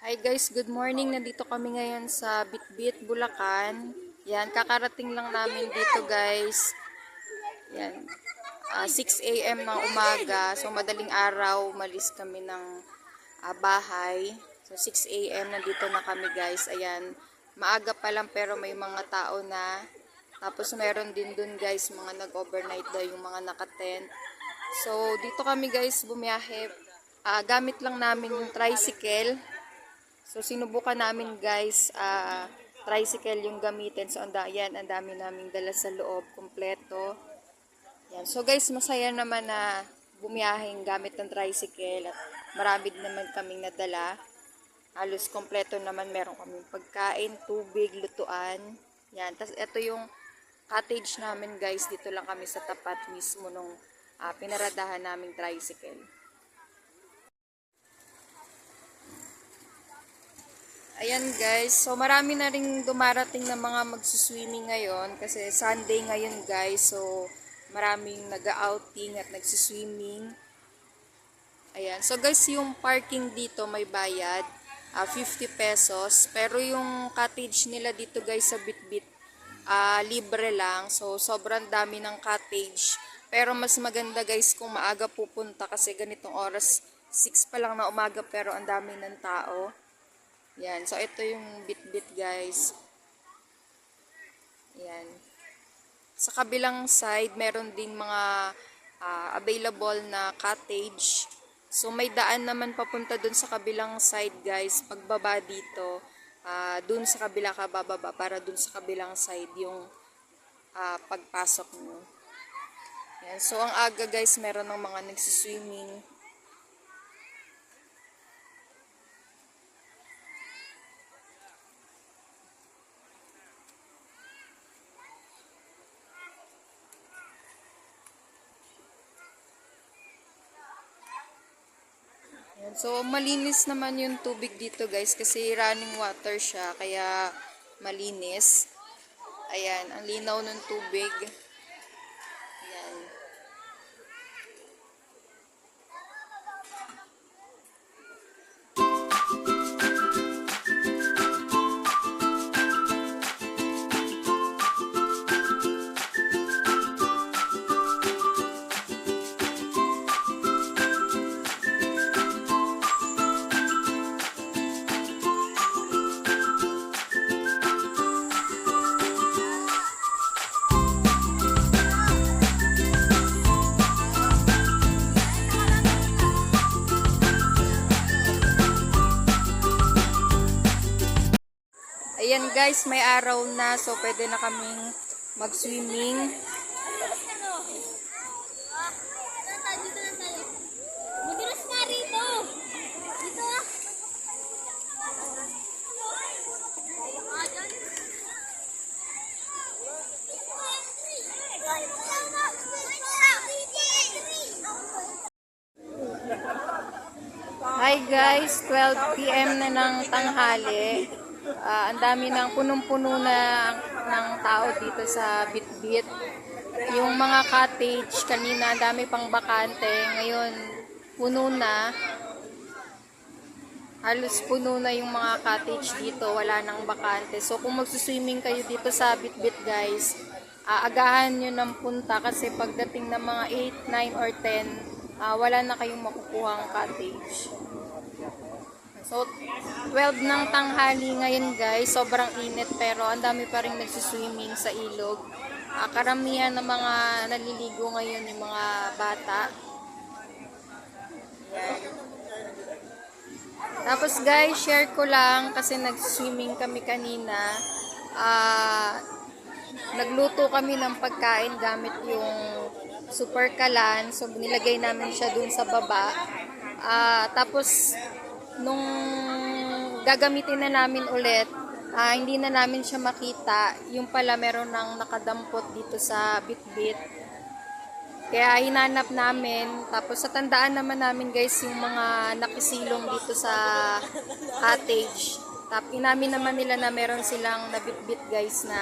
Hi guys, good morning. Nandito kami ngayon sa Bitbit, Bulacan. Yan, kakarating lang namin dito guys. Yan, 6 a.m. ng umaga. So madaling araw, umalis kami ng bahay. So 6 a.m. nandito na kami guys. Ayan, maaga pa lang pero may mga tao na. Tapos meron din dun guys, mga nag-overnight daw yung mga nakatent. So dito kami guys bumiyahe. Gamit lang namin yung tricycle. So, sinubukan namin guys, tricycle yung gamitin. So, yan, ang dami naming dala sa loob, kompleto. Yan. So, guys, masaya naman na bumiyaheng gamit ng tricycle. At marami naman kaming nadala. Halos kompleto naman, meron kaming pagkain, tubig, lutuan. Yan. Tapos, ito yung cottage namin guys. Dito lang kami sa tapat mismo nung pinaradahan naming tricycle. Ayan guys, so marami na rin dumarating na mga magsuswimming ngayon kasi Sunday ngayon guys, so maraming nag-outing at nagsuswimming. Ayan, so guys yung parking dito may bayad, 50 pesos, pero yung cottage nila dito guys sa Bitbit, libre lang, so sobrang dami ng cottage. Pero mas maganda guys kung maaga pupunta kasi ganitong oras, 6 pa lang na umaga pero ang dami ng tao. Yan. So, ito yung Bitbit guys. Yan. Sa kabilang side, meron din mga available na cottage. So, may daan naman papunta dun sa kabilang side guys. Pagbaba dito, dun sa kabila ka bababa para dun sa kabilang side yung pagpasok nyo. Yan. So, ang aga guys, meron ng mga nagsiswimming. So, malinis naman yung tubig dito guys kasi running water siya kaya malinis. Ayan, ang linaw ng tubig. Ayan. Ayan guys, may araw na so pwede na kaming mag-swimming. Madulas nga rito. Dito ah. Hi guys, 12 p.m. na ng tanghali. Ang dami ng punong-puno na ng tao dito sa Bitbit. Yung mga cottage kanina, ang dami pang bakante. Ngayon, puno na. Halos puno na yung mga cottage dito. Wala nang bakante. So, kung magsuswimming kayo dito sa Bitbit guys, agahan nyo ng punta kasi pagdating ng mga 8, 9, or 10, wala na kayong makukuhang cottage. So, 12 ng tanghali ngayon guys, sobrang init pero ang dami pa rin nagsiswimming sa ilog. Karamihan ng mga naliligo ngayon yung mga bata. Yan. Tapos guys, share ko lang kasi nagswimming kami kanina. Nagluto kami ng pagkain gamit yung super kalan. So, nilagay namin siya dun sa baba. Tapos, nung gagamitin na namin ulit, hindi na namin siya makita. Yung pala meron ng nakadampot dito sa Bitbit. Kaya hinanap namin. Tapos sa tandaan naman namin guys yung mga nakisilong dito sa cottage. Tapos inamin naman nila na meron silang nabitbit guys na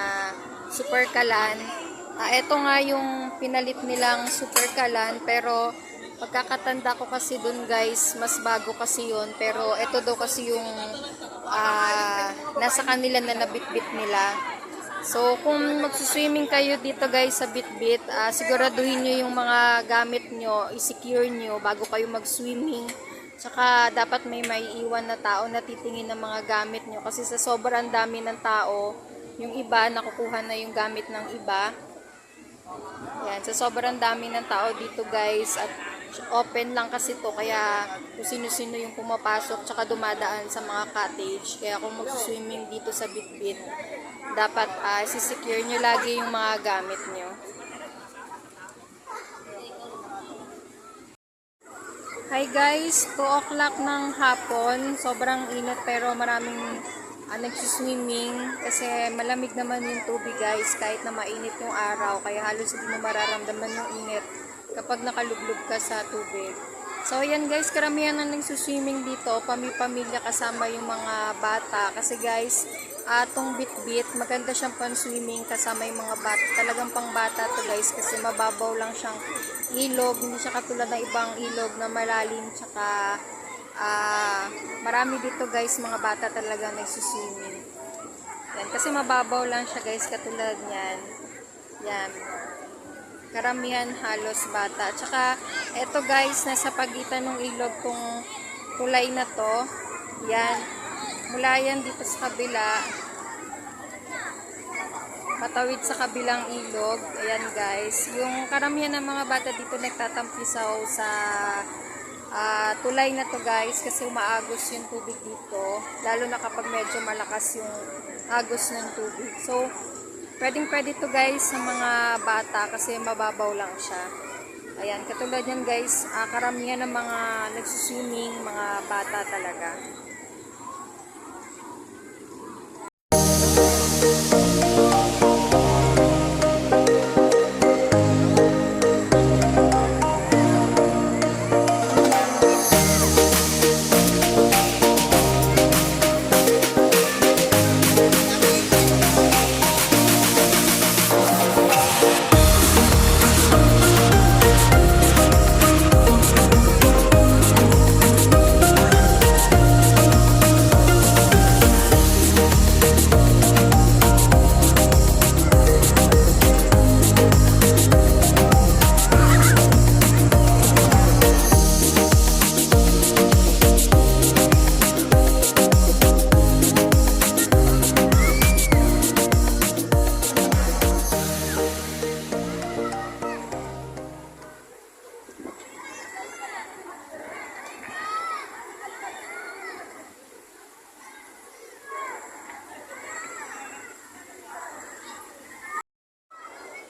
super kalan. Ito nga yung pinalit nilang super kalan pero Pagkakatanda ko kasi dun guys, mas bago kasi yun. Pero ito daw kasi yung nasa kanila na nabitbit nila. So, kung magsuswimming kayo dito guys sa Bitbit, siguraduhin nyo yung mga gamit nyo, i-secure nyo bago kayo mag-swimming. Tsaka, dapat may maiiwan na tao na titingin ng mga gamit nyo. Kasi sa sobrang dami ng tao, yung iba, nakukuha na yung gamit ng iba. Yan, sa sobrang dami ng tao dito guys, at open lang kasi to, kaya kung sino-sino yung pumapasok tsaka dumadaan sa mga cottage. Kaya kung magsuswimming dito sa Bitbit, dapat si-secure nyo lagi yung mga gamit nyo. Hi guys, 2 o'clock ng hapon. Sobrang init pero maraming nagsuswimming kasi malamig naman yung tubig guys kahit na mainit yung araw. Kaya halos hindi mo mararamdaman yung init kapag nakalublog ka sa tubig. So ayan guys, karamihan na nagsuswimming dito, pamilya kasama yung mga bata. Kasi guys, atong Bitbit, maganda siyang pan-swimming kasama yung mga bata. Talagang pang bata to guys kasi mababaw lang siyang ilog. Hindi siya katulad ng ibang ilog na malalim. Tsaka marami dito guys, mga bata talaga nagsuswimming. Yan, kasi mababaw lang siya guys katulad niyan. Yan. Karamihan halos bata. Tsaka eto guys, nasa pagitan ng ilog kung tulay na to. Yan. Mula yan dito sa kabila. Patawid sa kabilang ilog. Ayan guys. Yung karamihan ng mga bata dito nagtatampisaw sa tulay na to guys. Kasi umaagos yung tubig dito. Lalo na kapag medyo malakas yung agos ng tubig. So, pwedeng-pwede to guys sa mga bata kasi mababaw lang siya. Ayan, katulad yan guys. Karamihan ng mga nagsuswimming, mga bata talaga.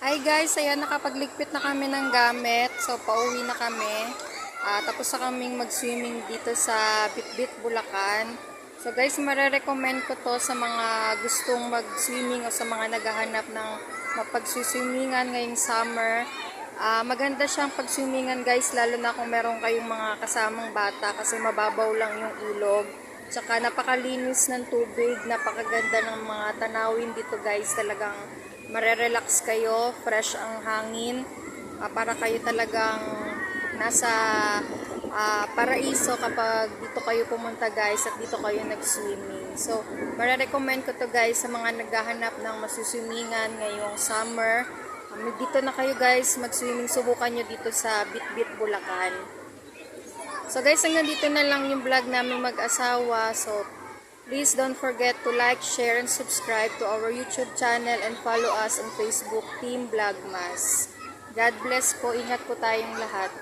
Hi guys, ayan nakapagligpit na kami ng gamit. So pauwi na kami. Tapos na kaming mag-swimming dito sa Bitbit, Bulacan. So guys, marerecommend ko to sa mga gustong mag-swimming o sa mga naghahanap ng mapag-swimmingan ngayong summer. Maganda siyang pag-swimmingan guys, lalo na kung meron kayong mga kasamang bata kasi mababaw lang yung ilog. Tsaka napakalinis ng tubig, napakaganda ng mga tanawin dito guys, talagang marerelax kayo, fresh ang hangin, para kayo talagang nasa paraiso kapag dito kayo pumunta guys at dito kayo nag-swimming. So, marerecommend ko to guys sa mga naghahanap ng masuswimmingan ngayong summer. Dito na kayo guys mag-swimming, subukan nyo dito sa Bitbit, Bulacan. So guys, hanggang dito na lang yung vlog namin mag-asawa. So, please don't forget to like, share, and subscribe to our YouTube channel and follow us on Facebook, Team Vlogmas. God bless po. Ingat po tayong lahat.